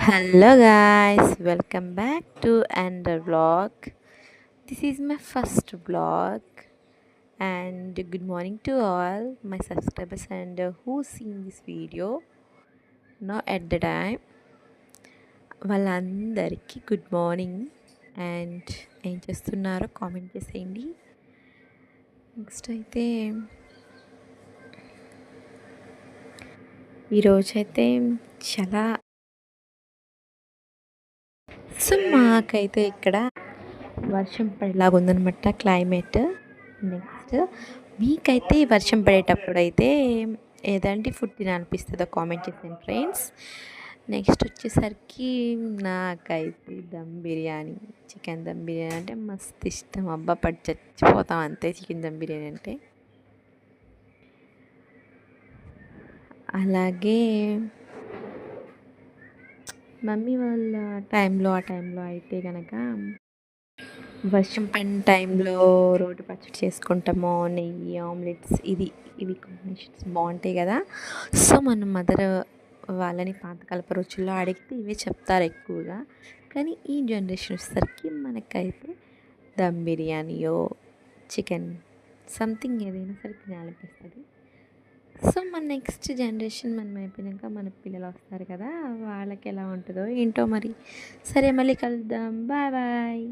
Hello guys, welcome back to another vlog. This is my first vlog and good morning to all my subscribers and who's seen this video now at the time. వాళ్ళందరికీ good morning and ఏం చేస్తున్నారో comment చేసేయండి. Next అయితే ఈరోజైతే చాలా మాకైతే ఇక్కడ వర్షం పడేలాగా ఉందన్నమాట క్లైమేట్. నెక్స్ట్ మీకైతే వర్షం పడేటప్పుడు అయితే ఏదంటే ఫుడ్ తినాలనిపిస్తుందో కామెంట్ చేసేయండి ఫ్రెండ్స్. నెక్స్ట్ వచ్చేసరికి నాకైతే దమ్ బిర్యానీ, చికెన్ దమ్ బిర్యానీ అంటే మస్తు ఇష్టం. అబ్బా పడి చచ్చిపోతాం అంతే చికెన్ దమ్ బిర్యానీ అంటే. అలాగే మమ్మీ వాళ్ళ ఆ టైంలో అయితే కనుక వర్షం పడిన టైంలో రోటి పచ్చడి చేసుకుంటాము, నెయ్యి ఆమ్లెట్స్ ఇవి కాంబినేషన్స్ బాగుంటాయి కదా. సో మన మదర్ వాళ్ళని పాతకాలపు రుచుల్లో అడిగితే ఇవే చెప్తారు ఎక్కువగా. కానీ ఈ జనరేషన్ వచ్చేసరికి మనకైతే దమ్ బిర్యానీయో చికెన్ సంథింగ్ ఏదైనా సరే తినాలనిపిస్తుంది. సో మన నెక్స్ట్ జనరేషన్ మనం అయిపోయాక మన పిల్లలు వస్తారు కదా, వాళ్ళకి ఎలా ఉంటుందో ఏంటో మరి. సరే మళ్ళీ కలుద్దాం, బాయ్ బాయ్.